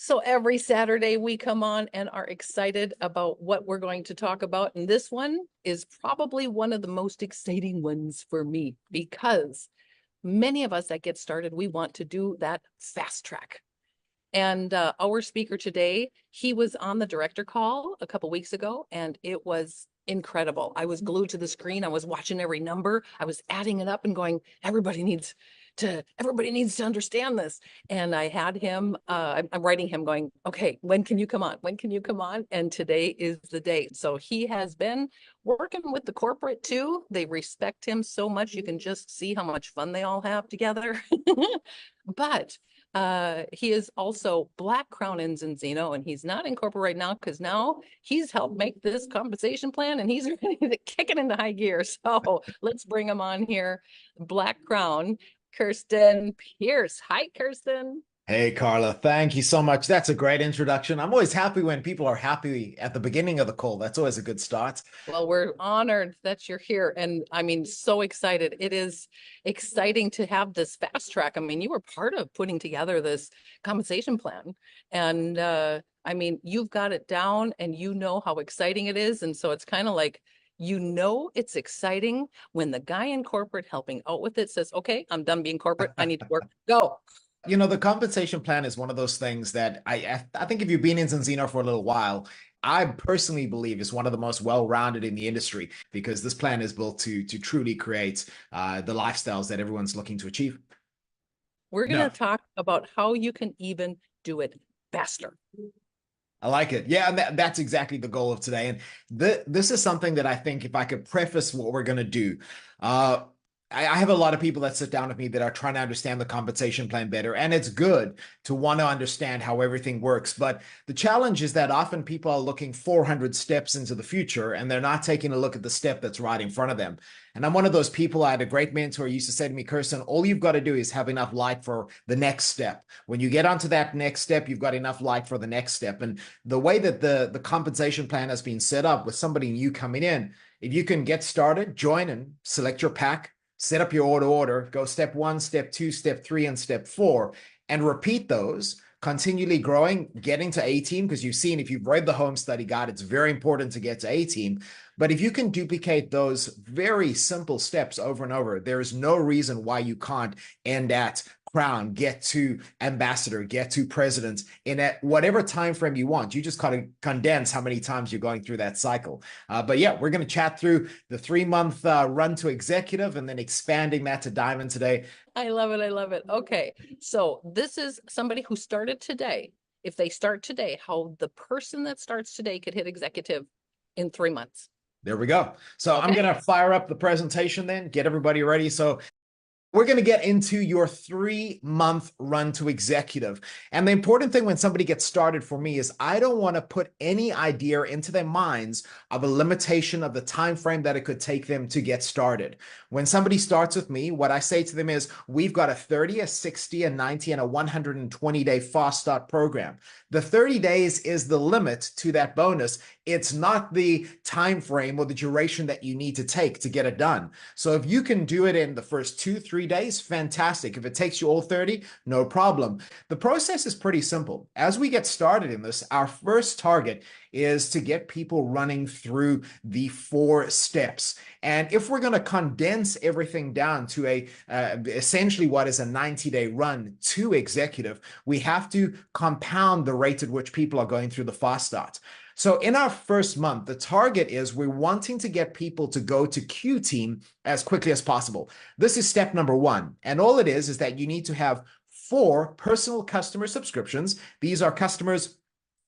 So every Saturday we come on and are excited about what we're going to talk about. And this one is probably one of the most exciting ones for me because many of us that get started, we want to do that fast track. And our speaker today, he was on the director call a couple weeks ago, and it was incredible. I was glued to the screen. I was watching every number. I was adding it up and going, everybody needs to understand this. And I had him, I'm writing him going, okay, when can you come on? When can you come on? And today is the date. So he has been working with the corporate too. They respect him so much. You can just see how much fun they all have together. But he is also Black Crown in Zinzino, and he's not in corporate right now because now he's helped make this compensation plan and he's ready to kick it into high gear. So let's bring him on here. Black Crown, Kirsten Pierce. Hi, Kirsten. Hey, Carla, thank you so much. That's a great introduction. I'm always happy when people are happy at the beginning of the call. That's always a good start. Well, we're honored that you're here. And I mean, so excited. It is exciting to have this fast track. I mean, you were part of putting together this compensation plan. And I mean, you've got it down and you know how exciting it is. And so it's kind of like, you know, it's exciting when the guy in corporate helping out with it says, okay, I'm done being corporate. I need to work. Go. You know, the compensation plan is one of those things that I think if you've been in Zinzino for a little while, I personally believe is one of the most well-rounded in the industry because this plan is built to truly create the lifestyles that everyone's looking to achieve. We're going to talk about how you can even do it faster. I like it. Yeah, and that's exactly the goal of today. And this is something that I think if I could preface what we're going to do, I have a lot of people that sit down with me that are trying to understand the compensation plan better. And it's good to want to understand how everything works. But the challenge is that often people are looking 400 steps into the future and they're not taking a look at the step that's right in front of them. And I'm one of those people. I had a great mentor who used to say to me, Kirsten, all you've got to do is have enough light for the next step. When you get onto that next step, you've got enough light for the next step. And the way that the compensation plan has been set up with somebody new coming in, if you can get started, join and select your pack, set up your order, go step 1, step 2, step 3, and step 4, and repeat those, continually growing, getting to A team, because you've seen, if you've read the home study guide, it's very important to get to A team. But if you can duplicate those very simple steps over and over, there is no reason why you can't end at crown, get to ambassador, get to president in at whatever time frame you want. You just got to condense how many times you're going through that cycle. But yeah, we're going to chat through the 3-month run to executive and then expanding that to diamond today. I love it. I love it. Okay. So this is somebody who started today. If they start today, how the person that starts today could hit executive in 3 months. There we go. So okay. I'm going to fire up the presentation then, get everybody ready. So we're going to get into your 3-month run to executive. And the important thing when somebody gets started for me is I don't want to put any idea into their minds of a limitation of the time frame that it could take them to get started. When somebody starts with me, what I say to them is we've got a 30, a 60, a 90, and a 120-day fast start program. The 30 days is the limit to that bonus. It's not the time frame or the duration that you need to take to get it done. So if you can do it in the first 2-3 days, fantastic. If it takes you all 30, no problem. The process is pretty simple. As we get started in this, our first target is to get people running through the 4 steps. And if we're going to condense everything down to essentially what is a 90-day run to executive, we have to compound the rate at which people are going through the fast start. So in our first month, the target is we're wanting to get people to go to Q team as quickly as possible. This is step number 1. And all it is that you need to have 4 personal customer subscriptions. These are customers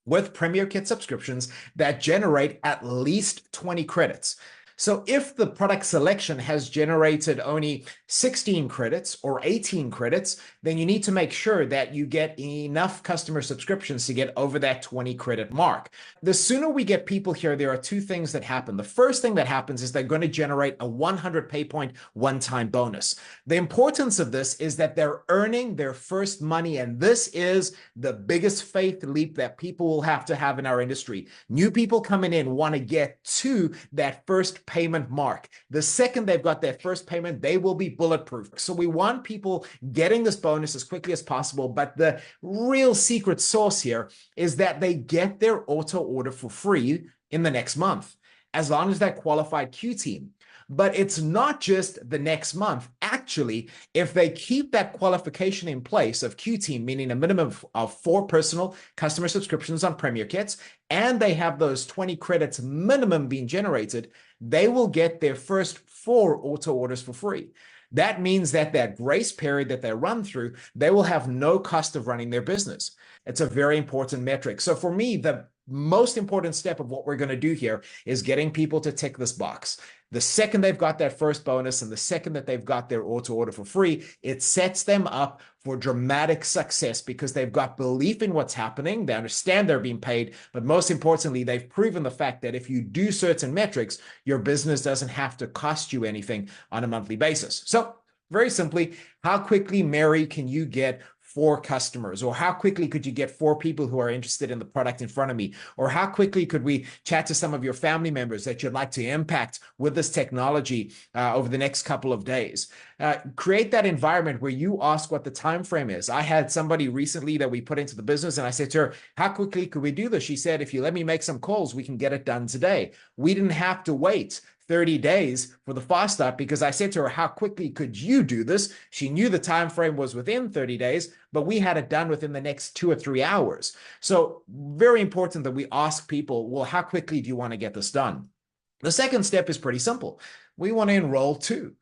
with Premier Kit subscriptions that generate at least 20 credits. So if the product selection has generated only 16 credits or 18 credits, then you need to make sure that you get enough customer subscriptions to get over that 20 credit mark. The sooner we get people here, there are 2 things that happen. The first thing that happens is they're going to generate a 100 pay point one-time bonus. The importance of this is that they're earning their first money, and this is the biggest faith leap that people will have to have in our industry. New people coming in want to get to that first payment mark. The second they've got their first payment, they will be bulletproof. So we want people getting this bonus as quickly as possible. But the real secret sauce here is that they get their auto order for free in the next month, as long as they're qualified Q team. But it's not just the next month. Actually, if they keep that qualification in place of Q team, meaning a minimum of 4 personal customer subscriptions on Premier Kits, and they have those 20 credits minimum being generated, they will get their first 4 auto orders for free. That means that that grace period that they run through, they will have no cost of running their business. It's a very important metric. So for me, the most important step of what we're going to do here is getting people to tick this box. The second they've got that first bonus and the second that they've got their auto order for free, it sets them up for dramatic success because they've got belief in what's happening. They understand they're being paid, but most importantly, they've proven the fact that if you do certain metrics, your business doesn't have to cost you anything on a monthly basis. So very simply, how quickly, Mary, can you get 4 customers? Or how quickly could you get 4 people who are interested in the product in front of me? Or how quickly could we chat to some of your family members that you'd like to impact with this technology over the next couple of days? Create that environment where you ask what the time frame is. I had somebody recently that we put into the business, and I said to her, how quickly could we do this? She said, if you let me make some calls, we can get it done today. We didn't have to wait 30 days for the fast start because I said to her, how quickly could you do this? She knew the time frame was within 30 days, but we had it done within the next 2 or 3 hours. So very important that we ask people, well, how quickly do you want to get this done? The second step is pretty simple. We want to enroll too.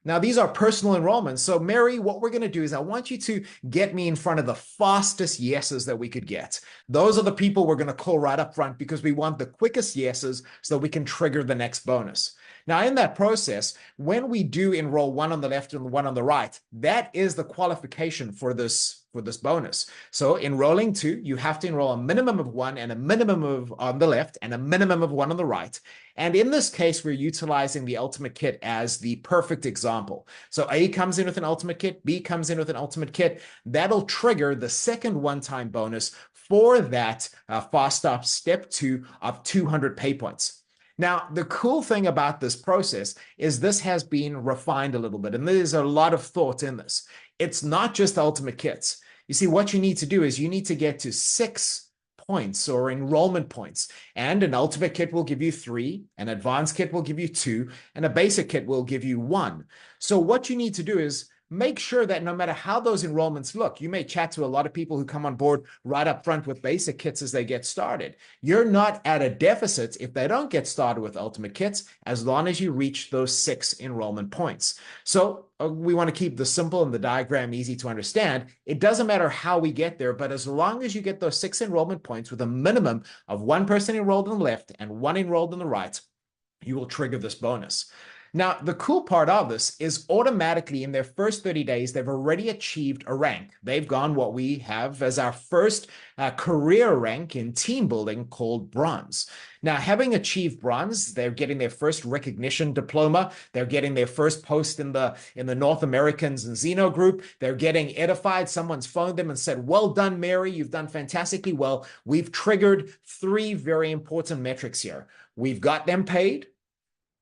Now, these are personal enrollments. So, Mary, what we're going to do is I want you to get me in front of the fastest yeses that we could get. Those are the people we're going to call right up front because we want the quickest yeses so that we can trigger the next bonus. Now, in that process, when we do enroll one on the left and one on the right, that is the qualification for this bonus. So enrolling 2, you have to enroll a minimum of 1 and a minimum of on the left and a minimum of 1 on the right. And in this case, we're utilizing the Ultimate Kit as the perfect example. So A comes in with an Ultimate Kit, B comes in with an Ultimate Kit. That'll trigger the second one-time bonus for that Fast Stop Step 2 of 200 pay points. Now, the cool thing about this process is this has been refined a little bit, and there's a lot of thought in this. It's not just Ultimate Kits. You see, what you need to do is you need to get to 6 points or enrollment points, and an Ultimate Kit will give you 3, an Advanced Kit will give you 2, and a Basic Kit will give you 1. So what you need to do is make sure that no matter how those enrollments look, you may chat to a lot of people who come on board right up front with Basic Kits as they get started. You're not at a deficit if they don't get started with Ultimate Kits, as long as you reach those 6 enrollment points. So we want to keep the simple and the diagram easy to understand. It doesn't matter how we get there, but as long as you get those 6 enrollment points with a minimum of 1 person enrolled on the left and 1 enrolled on the right, you will trigger this bonus. Now, the cool part of this is automatically in their first 30 days, they've already achieved a rank. They've gone what we have as our first career rank in team building called Bronze. Now, having achieved Bronze, they're getting their first recognition diploma. They're getting their first post in the North American Zinzino group. They're getting edified. Someone's phoned them and said, well done, Mary. You've done fantastically well. We've triggered 3 very important metrics here. We've got them paid.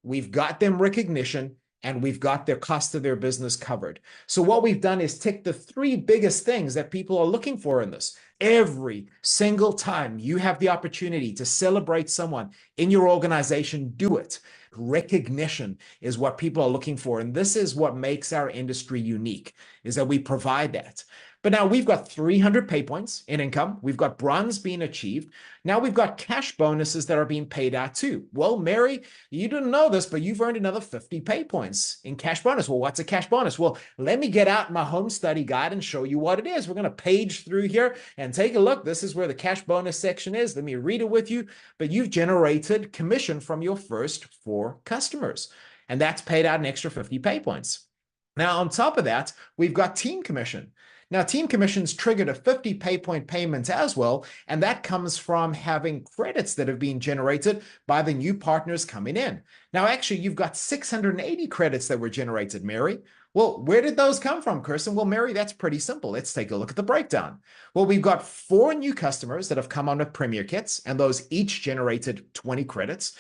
We've got them recognition, and we've got their cost of their business covered. So what we've done is tick the 3 biggest things that people are looking for in this. Every single time you have the opportunity to celebrate someone in your organization, do it. Recognition is what people are looking for. And this is what makes our industry unique, is that we provide that. But now we've got 300 pay points in income. We've got Bronze being achieved. Now we've got cash bonuses that are being paid out too. Well, Mary, you didn't know this, but you've earned another 50 pay points in cash bonus. Well, what's a cash bonus? Well, let me get out my home study guide and show you what it is. We're going to page through here and take a look. This is where the cash bonus section is. Let me read it with you. But you've generated commission from your first 4 customers, and that's paid out an extra 50 pay points. Now, on top of that, we've got team commission. Now, team commissions triggered a 50 pay point payment as well, and that comes from having credits that have been generated by the new partners coming in. Now, actually, you've got 680 credits that were generated, Mary. Well, where did those come from, Kirsten? Well, Mary, that's pretty simple. Let's take a look at the breakdown. Well, we've got 4 new customers that have come on with Premier Kits, and those each generated 20 credits.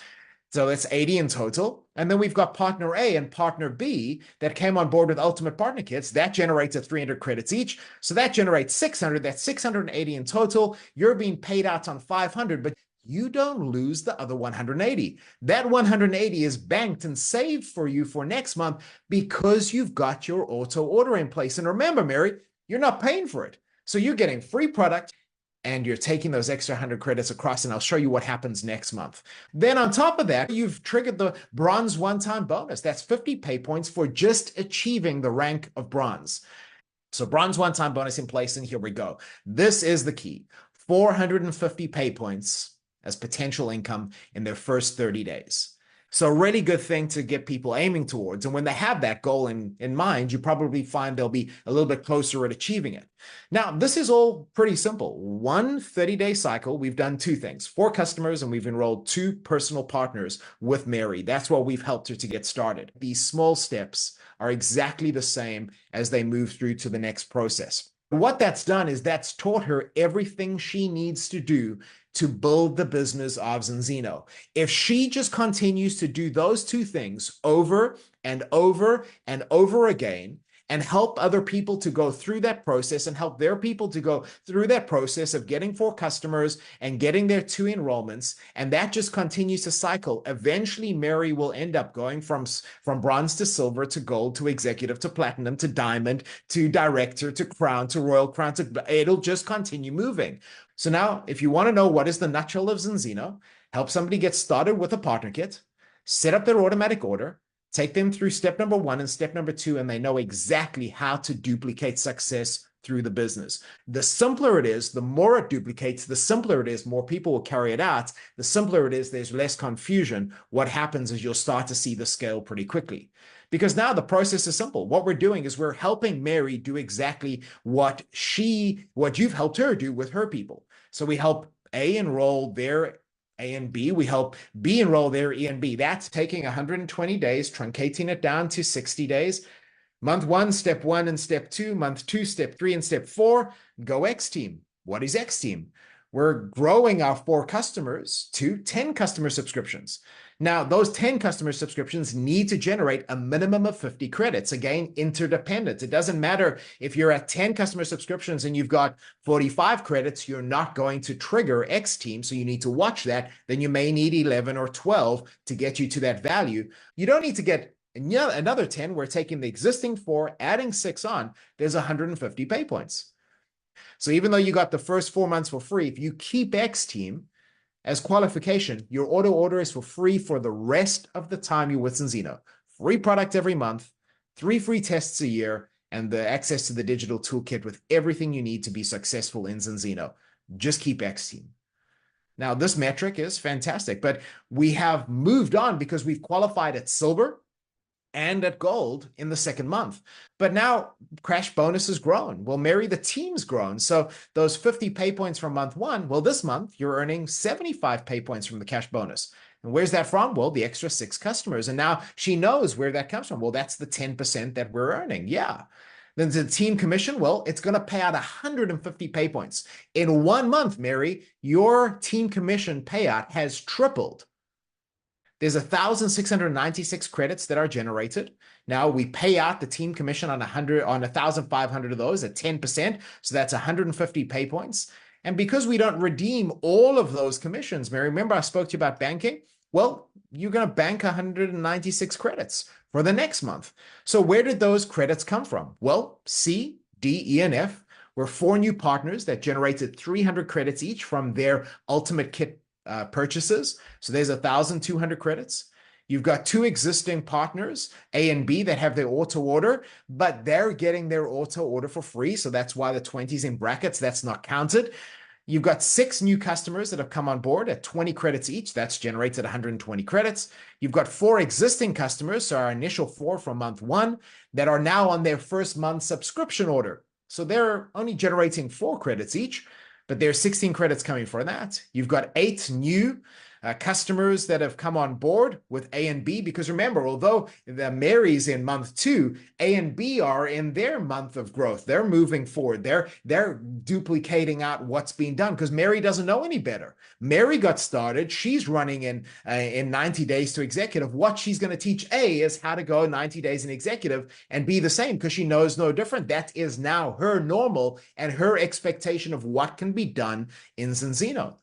So that's 80 in total. And then we've got partner A and partner B that came on board with Ultimate Partner Kits. That generates at 300 credits each. So that generates 600. That's 680 in total. You're being paid out on 500, but you don't lose the other 180. That 180 is banked and saved for you for next month because you've got your auto order in place. And remember, Mary, you're not paying for it. So you're getting free product and you're taking those extra 100 credits across, and I'll show you what happens next month. Then on top of that, you've triggered the bronze one-time bonus. That's 50 pay points for just achieving the rank of bronze. So bronze one-time bonus in place, and here we go. This is the key. 450 pay points as potential income in their first 30 days. So a really good thing to get people aiming towards. And when they have that goal in mind, you probably find they'll be a little bit closer at achieving it. Now, this is all pretty simple. One 30-day cycle, we've done two things. 4 customers, and we've enrolled 2 personal partners with Mary. That's what we've helped her to get started. These small steps are exactly the same as they move through to the next process. What that's done is that's taught her everything she needs to do to build the business of Zinzino. If she just continues to do those 2 things over and over and over again, and help other people to go through that process and help their people to go through that process of getting 4 customers and getting their 2 enrollments, and that just continues to cycle, eventually Mary will end up going from bronze to silver to gold to executive to platinum to diamond to director to crown to royal crown it'll just continue moving. So now, if you want to know what is the nutshell of Zinzino, help somebody get started with a partner kit, set up their automatic order, take them through step number 1 and step number 2, and they know exactly how to duplicate success through the business. The simpler it is, the more it duplicates, the simpler it is, more people will carry it out. The simpler it is, there's less confusion. What happens is you'll start to see the scale pretty quickly. Because now the process is simple. What we're doing is we're helping Mary do exactly what you've helped her do with her people. So we help A enroll their A and B. We help B enroll their E and B. That's taking 120 days, truncating it down to 60 days. Month 1, step 1 and step 2. Month 2, step 3 and step 4. Go X team. What is X team? We're growing our 4 customers to 10 customer subscriptions. Now, those 10 customer subscriptions need to generate a minimum of 50 credits. Again, interdependent. It doesn't matter if you're at 10 customer subscriptions and you've got 45 credits, you're not going to trigger X team. So you need to watch that. Then you may need 11 or 12 to get you to that value. You don't need to get another 10. We're taking the existing 4, adding 6 on. There's 150 pay points. So even though you got the first 4 months for free, if you keep X team as qualification, your auto order is for free for the rest of the time you're with Zinzino. Free product every month, 3 free tests a year, and the access to the digital toolkit with everything you need to be successful in Zinzino. Just keep X team. Now, this metric is fantastic, but we have moved on because we've qualified at silver and at gold in the 2nd month. But now Crash Bonus has grown. Well, Mary, the team's grown. So those 50 pay points from month 1, well, this month you're earning 75 pay points from the Cash Bonus. And where's that from? Well, the extra 6 customers. And now she knows where that comes from. Well, that's the 10% that we're earning. Yeah. Then the team commission, well, it's going to pay out 150 pay points. In 1 month, Mary, your team commission payout has tripled. There's 1,696 credits that are generated. Now we pay out the team commission on 1,500 of those at 10%. So that's 150 pay points. And because we don't redeem all of those commissions, Mary, remember I spoke to you about banking? Well, you're going to bank 196 credits for the next month. So where did those credits come from? Well, C, D, E, and F were 4 new partners that generated 300 credits each from their Ultimate Kit purchases. So there's 1,200 credits. You've got 2 existing partners, A and B, that have their auto order, but they're getting their auto order for free. So that's why the 20's in brackets. That's not counted. You've got 6 new customers that have come on board at 20 credits each. That's generated 120 credits. You've got 4 existing customers, so our initial 4 from month 1, that are now on their first month subscription order. So they're only generating 4 credits each, but there's 16 credits coming for that. You've got 8 new customers that have come on board with A and B, because remember, although the Mary's in month 2, A and B are in their month of growth. They're moving forward. They're duplicating out what's being done because Mary doesn't know any better. Mary got started. She's running in 90 days to executive. What she's going to teach A is how to go 90 days in executive and be the same because she knows no different. That is now her normal and her expectation of what can be done in Zinzino.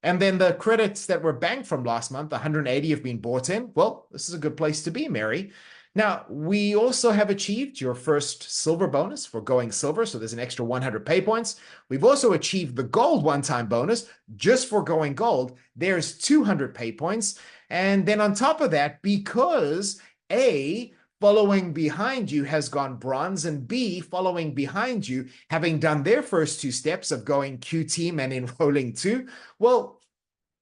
And then the credits that were banked from last month, 180 have been bought in. Well, this is a good place to be, Mary. Now, we also have achieved your first silver bonus for going silver. So there's an extra 100 pay points. We've also achieved the gold one-time bonus just for going gold. There's 200 pay points. And then on top of that, because A, following behind you, has gone bronze, and B, following behind you, having done their first 2 steps of going Q team and enrolling 2, well,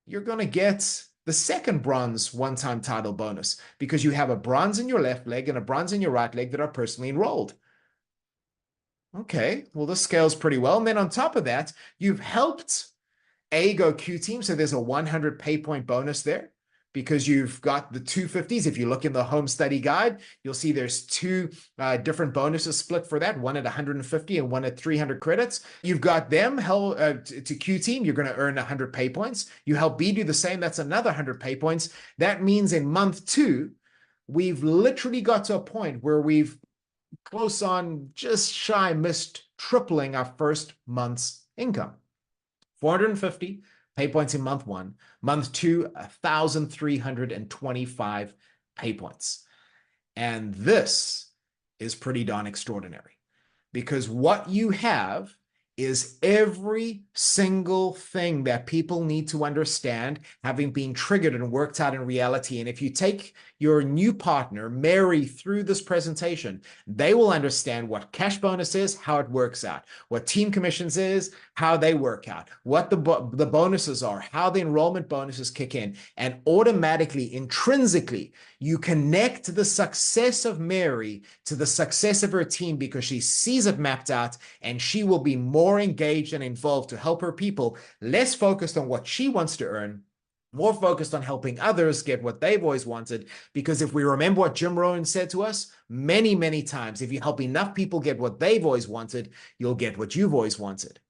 you're going to get the second bronze one-time title bonus because you have a bronze in your left leg and a bronze in your right leg that are personally enrolled. Okay, well, this scales pretty well. And then on top of that, you've helped A go Q team. So there's a 100 pay point bonus there because you've got the 250s. If you look in the home study guide, you'll see there's 2 different bonuses split for that, one at 150 and one at 300 credits. You've got them to Q team, you're going to earn 100 pay points. You help B do the same, that's another 100 pay points. That means in month 2, we've literally got to a point where we've close on just shy missed tripling our first month's income. 450 pay points in month 1. Month 2, 1,325 pay points. And this is pretty darn extraordinary because what you have is every single thing that people need to understand having been triggered and worked out in reality. And if you take your new partner, Mary, through this presentation, they will understand what cash bonus is, how it works out, what team commissions is, how they work out, what the bonuses are, how the enrollment bonuses kick in, and automatically, intrinsically, you connect the success of Mary to the success of her team because she sees it mapped out and she will be more engaged and involved to help her people, less focused on what she wants to earn, more focused on helping others get what they've always wanted. Because if we remember what Jim Rohn said to us many, many times, if you help enough people get what they've always wanted, you'll get what you've always wanted.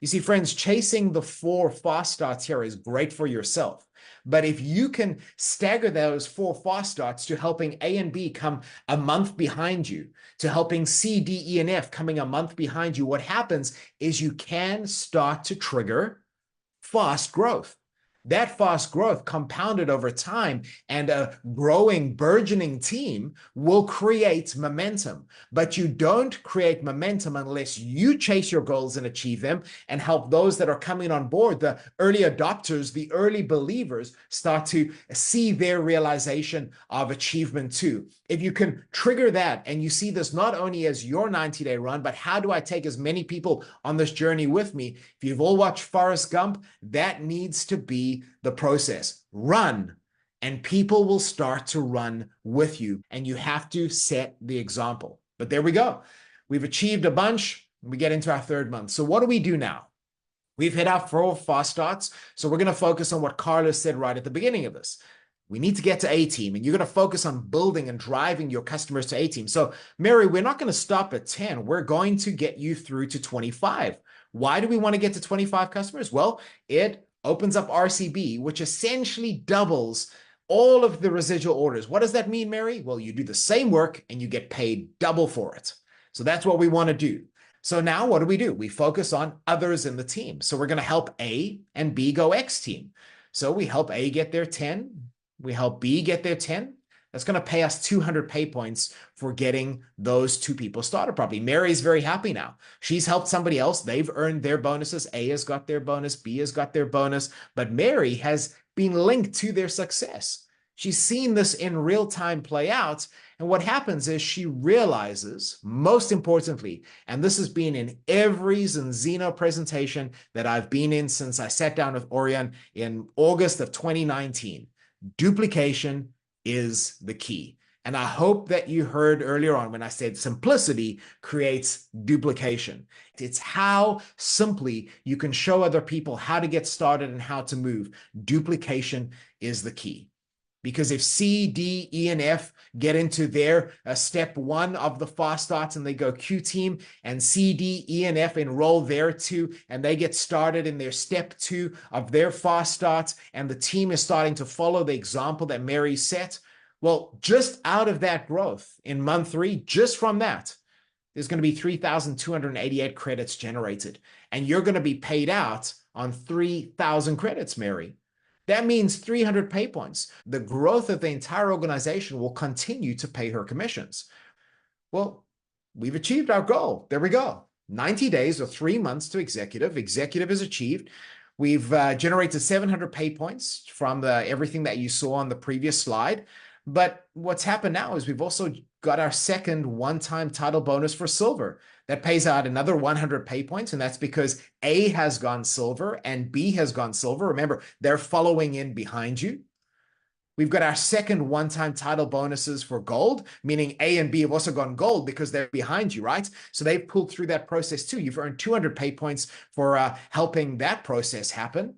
You see, friends, chasing the 4 fast starts here is great for yourself. But if you can stagger those 4 fast starts to helping A and B come a month behind you, to helping C, D, E, and F coming a month behind you, what happens is you can start to trigger fast growth. That fast growth compounded over time and a growing, burgeoning team will create momentum. But you don't create momentum unless you chase your goals and achieve them and help those that are coming on board, the early adopters, the early believers, start to see their realization of achievement too. If you can trigger that and you see this not only as your 90-day run, but how do I take as many people on this journey with me? If you've all watched Forrest Gump, that needs to be the process. Run, and people will start to run with you, and you have to set the example. But there we go. We've achieved a bunch. We get into our 3rd month. So what do we do now? We've hit our 4 fast starts. So we're going to focus on what Carlos said right at the beginning of this. We need to get to A team, and you're going to focus on building and driving your customers to A team. So Mary, we're not going to stop at 10. We're going to get you through to 25. Why do we want to get to 25 customers? Well, it opens up RCB, which essentially doubles all of the residual orders. What does that mean, Mary? Well, you do the same work and you get paid double for it. So that's what we want to do. So now what do? We focus on others in the team. So we're going to help A and B go X team. So we help A get their 10. We help B get their 10. That's going to pay us 200 pay points for getting those 2 people started properly. Mary's very happy now. She's helped somebody else. They've earned their bonuses. A has got their bonus. B has got their bonus. But Mary has been linked to their success. She's seen this in real time play out. And what happens is she realizes, most importantly, and this has been in every Zinzino presentation that I've been in since I sat down with Orion in August of 2019, duplication is the key. And I hope that you heard earlier on when I said simplicity creates duplication. It's how simply you can show other people how to get started and how to move. Duplication is the key. Because if C, D, E, and F get into their step one of the fast starts and they go Q team, and C, D, E, and F enroll there too, and they get started in their step two of their fast starts, and the team is starting to follow the example that Mary set, well, just out of that growth in month 3, just from that, there's going to be 3,288 credits generated, and you're going to be paid out on 3,000 credits, Mary. That means 300 pay points. The growth of the entire organization will continue to pay her commissions. Well, we've achieved our goal. There we go. 90 days or 3 months to executive. Executive is achieved. We've generated 700 pay points from everything that you saw on the previous slide. But what's happened now is we've also got our second one-time title bonus for silver. That pays out another 100 pay points, and that's because A has gone silver and B has gone silver. Remember, they're following in behind you. We've got our second one-time title bonuses for gold, meaning A and B have also gone gold because they're behind you, right? So they've pulled through that process too. You've earned 200 pay points for helping that process happen.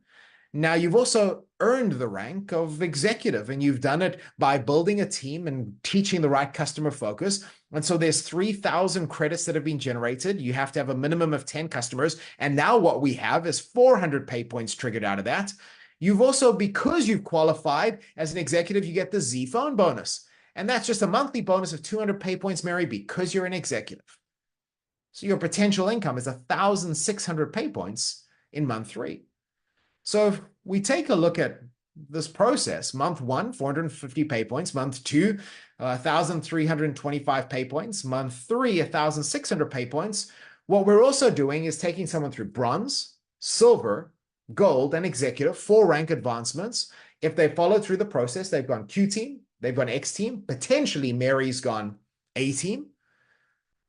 Now, you've also earned the rank of executive, and you've done it by building a team and teaching the right customer focus. And so there's 3,000 credits that have been generated. You have to have a minimum of 10 customers. And now what we have is 400 pay points triggered out of that. You've also, because you've qualified as an executive, you get the Z phone bonus. And that's just a monthly bonus of 200 pay points, Mary, because you're an executive. So your potential income is 1,600 pay points in month 3. So if we take a look at this process, month 1, 450 pay points, month 2, 1,325 pay points, month 3, 1,600 pay points. What we're also doing is taking someone through bronze, silver, gold, and executive, 4 rank advancements. If they follow through the process, they've gone Q team, they've gone X team, potentially Mary's gone A team.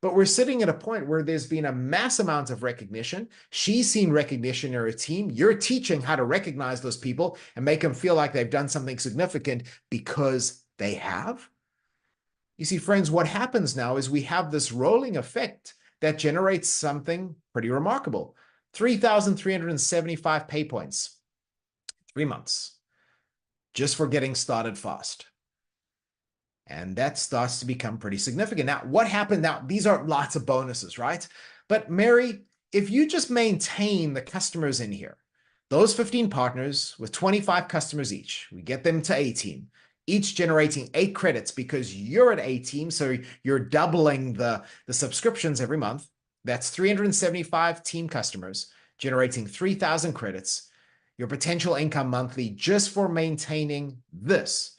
But we're sitting at a point where there's been a mass amount of recognition. She's seen recognition in her team. You're teaching how to recognize those people and make them feel like they've done something significant because they have. You see, friends, what happens now is we have this rolling effect that generates something pretty remarkable. 3,375 pay points, 3 months, just for getting started fast. And that starts to become pretty significant. Now, what happened now? These are lots of bonuses, right? But Mary, if you just maintain the customers in here, those 15 partners with 25 customers each, we get them to A team, each generating 8 credits because you're at A team, so you're doubling the subscriptions every month. That's 375 team customers generating 3,000 credits. Your potential income monthly just for maintaining this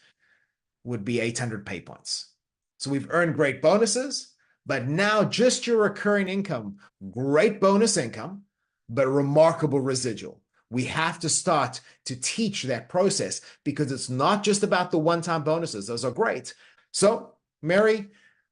would be 800 pay points. So we've earned great bonuses, but now just your recurring income, great bonus income, but remarkable residual. We have to start to teach that process because it's not just about the one-time bonuses. Those are great. So, Mary,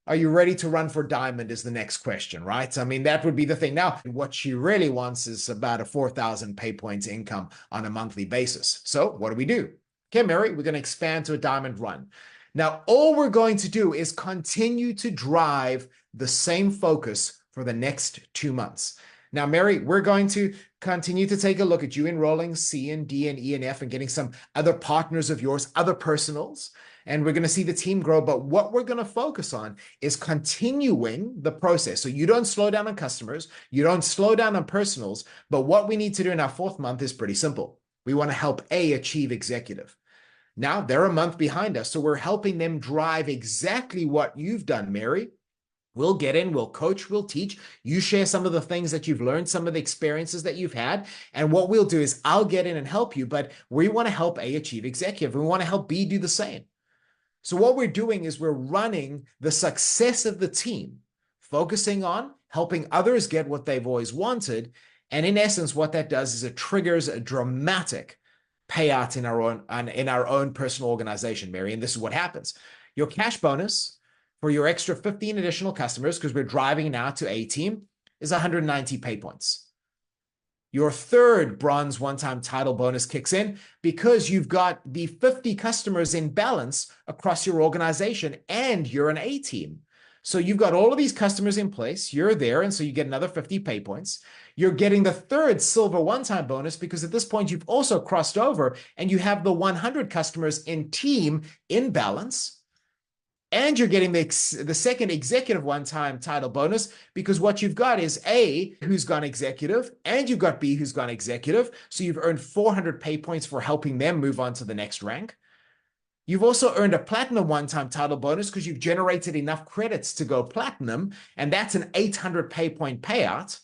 are you ready to run for diamond is the next question, right? I mean, that would be the thing. Now, what she really wants is about a 4,000 pay points income on a monthly basis. So what do? Okay, Mary, we're going to expand to a diamond run. Now, all we're going to do is continue to drive the same focus for the next 2 months. Now, Mary, we're going to continue to take a look at you enrolling C and D and E and F and getting some other partners of yours, other personals, and we're going to see the team grow. But what we're going to focus on is continuing the process. So you don't slow down on customers, you don't slow down on personals, but what we need to do in our 4th month is pretty simple. We want to help A achieve executive. Now, they're a month behind us, so we're helping them drive exactly what you've done, Mary. We'll get in, we'll coach, we'll teach. You share some of the things that you've learned, some of the experiences that you've had. And what we'll do is I'll get in and help you, but we want to help A achieve executive. We want to help B do the same. So what we're doing is we're running the success of the team, focusing on helping others get what they've always wanted. And in essence, what that does is it triggers a dramatic payout in our own personal organization, Mary. And this is what happens. Your cash bonus for your extra 15 additional customers, because we're driving now to A team, is 190 pay points. Your third bronze one-time title bonus kicks in because you've got the 50 customers in balance across your organization and you're an A team. So you've got all of these customers in place, you're there, and so you get another 50 pay points. You're getting the third silver one-time bonus because at this point you've also crossed over and you have the 100 customers in team in balance. And you're getting the second executive one-time title bonus because what you've got is A, who's gone executive, and you've got B, who's gone executive. So you've earned 400 pay points for helping them move on to the next rank. You've also earned a platinum one-time title bonus because you've generated enough credits to go platinum, and that's an 800 pay point payout.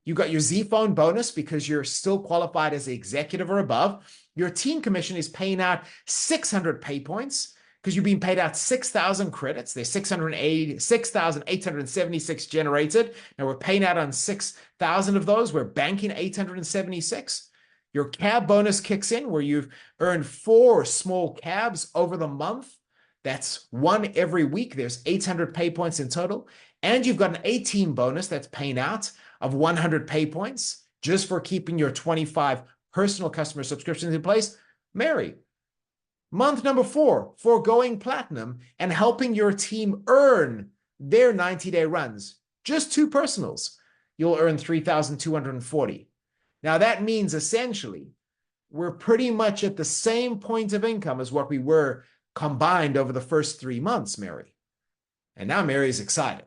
You got your Z phone bonus because you're still qualified as an executive or above. Your team commission is paying out 600 pay points because you've been paid out 6,000 credits. There's 6,876 generated. Now we're paying out on 6,000 of those. We're banking 876. Your cab bonus kicks in where you've earned 4 small cabs over the month. That's 1 every week. There's 800 pay points in total. And you've got an A-team bonus that's paying out of 100 pay points just for keeping your 25 personal customer subscriptions in place. Mary, month number 4, for going platinum and helping your team earn their 90-day runs. Just 2 personals. You'll earn 3,240. Now that means essentially we're pretty much at the same point of income as what we were combined over the first 3 months, Mary. And now Mary is excited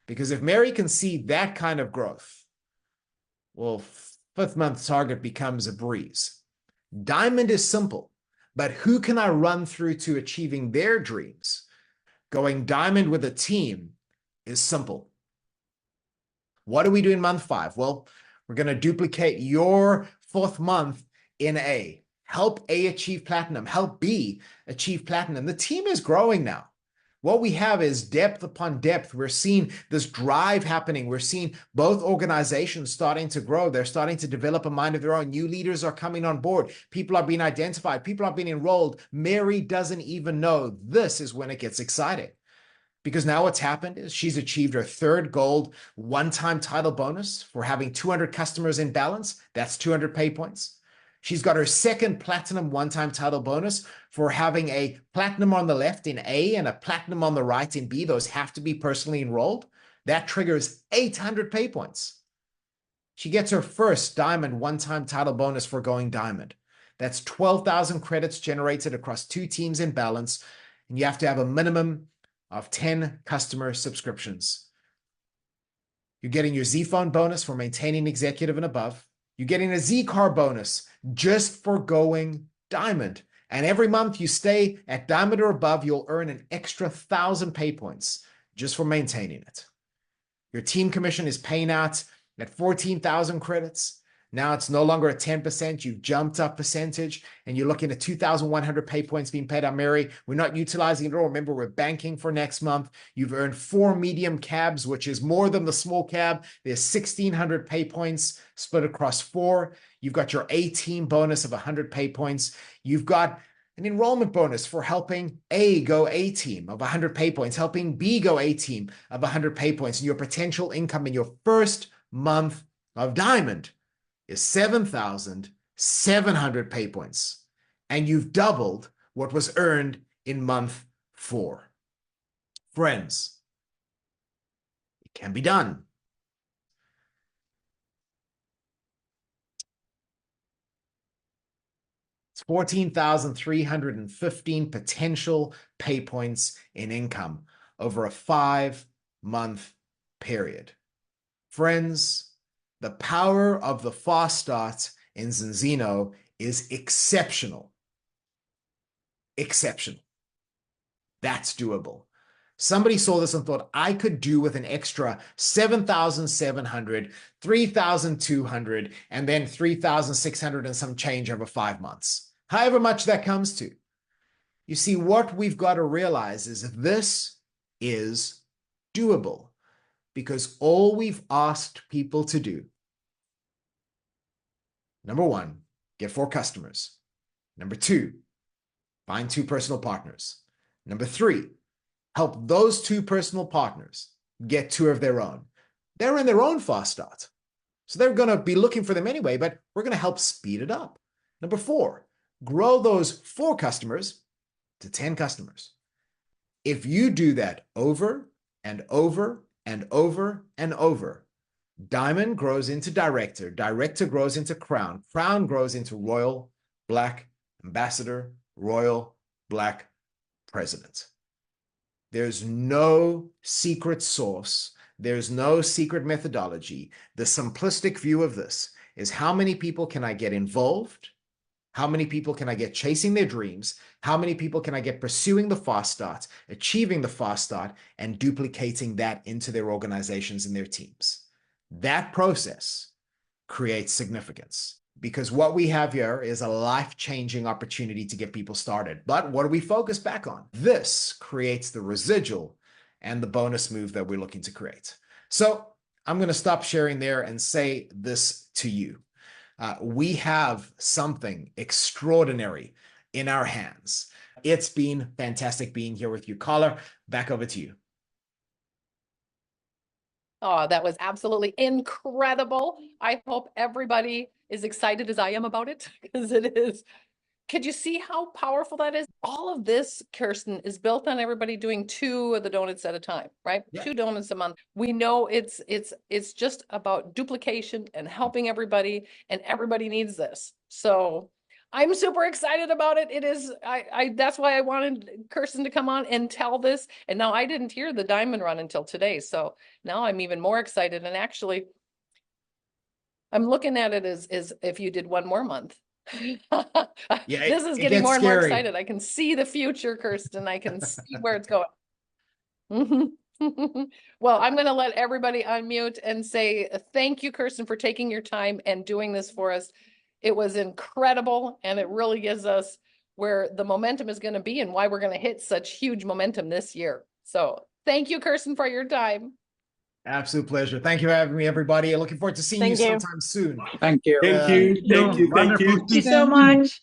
because if Mary can see that kind of growth, well, 5th month target becomes a breeze. Diamond is simple, but who can I run through to achieving their dreams? Going diamond with a team is simple. What do we do in month 5? Well, we're going to duplicate your 4th month in A. Help A achieve platinum. Help B achieve platinum. The team is growing now. What we have is depth upon depth. We're seeing this drive happening. We're seeing both organizations starting to grow. They're starting to develop a mind of their own. New leaders are coming on board. People are being identified. People are being enrolled. Mary doesn't even know. This is when it gets exciting. Because now what's happened is she's achieved her 3rd gold one-time title bonus for having 200 customers in balance. That's 200 pay points. She's got her 2nd platinum one-time title bonus for having a platinum on the left in A and a platinum on the right in B. Those have to be personally enrolled. That triggers 800 pay points. She gets her 1st diamond one-time title bonus for going diamond. That's 12,000 credits generated across 2 teams in balance, and you have to have a minimum of 10 customer subscriptions. You're getting your Z phone bonus for maintaining executive and above. You're getting a Z car bonus just for going diamond. And every month you stay at diamond or above, you'll earn an extra 1,000 pay points just for maintaining it. Your team commission is paying out at 14,000 credits. Now it's no longer at 10%. You've jumped up percentage and you're looking at 2,100 pay points being paid out, Mary. We're not utilizing it all. Remember, we're banking for next month. You've earned 4 medium cabs, which is more than the small cab. There's 1,600 pay points split across 4. You've got your A-team bonus of 100 pay points. You've got an enrollment bonus for helping A go A-team of 100 pay points, helping B go A-team of 100 pay points. And your potential income in your 1st month of diamond is 7,700 pay points. And you've doubled what was earned in month 4. Friends, it can be done. It's 14,315 potential pay points in income over a 5-month period. Friends, the power of the fast start in Zinzino is exceptional. Exceptional. That's doable. Somebody saw this and thought, I could do with an extra 7,700, 3,200, and then 3,600 and some change over 5 months. However much that comes to. You see, what we've got to realize is this is doable. Because all we've asked people to do, number 1, get 4 customers. Number 2, find 2 personal partners. Number 3, help those 2 personal partners get 2 of their own. They're in their own fast start. So they're going to be looking for them anyway, but we're going to help speed it up. Number 4, grow those 4 customers to 10 customers. If you do that over and over and over and over, Diamond grows into Director, Director grows into Crown, Crown grows into Royal Black Ambassador, Royal Black President. There's no secret sauce. There's no secret methodology. The simplistic view of this is how many people can I get involved? How many people can I get chasing their dreams? How many people can I get pursuing the fast start, achieving the fast start, and duplicating that into their organizations and their teams? That process creates significance, because what we have here is a life-changing opportunity to get people started. But what do we focus back on? This creates the residual and the bonus move that we're looking to create. So I'm going to stop sharing there and say this to you. We have something extraordinary in our hands. It's been fantastic being here with you. Carla, back over to you. Oh, that was absolutely incredible. I hope everybody is excited as I am about it, because it is. Could you see how powerful that is? All of this, Kirsten, is built on everybody doing 2 of the donuts at a time, right? Yeah. 2 donuts a month. We know it's just about duplication and helping everybody, and everybody needs this. So I'm super excited about it. It is, that's why I wanted Kirsten to come on and tell this. And now I didn't hear the diamond run until today. So now I'm even more excited. And actually, I'm looking at it as if you did 1 more month. Yeah, this is getting more and more excited. I can see the future, Kirsten. I can see where it's going. Well, I'm going to let everybody unmute and say thank you, Kirsten, for taking your time and doing this for us. It was incredible, and it really gives us where the momentum is going to be and why we're going to hit such huge momentum this year. So thank you, Kirsten, for your time. Absolute pleasure. Thank you for having me, everybody. Looking forward to seeing you sometime soon. Thank you. Thank you. Thank you. Thank you. Thank you so much.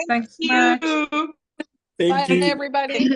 Thanks so much. Thank you. Bye, everybody.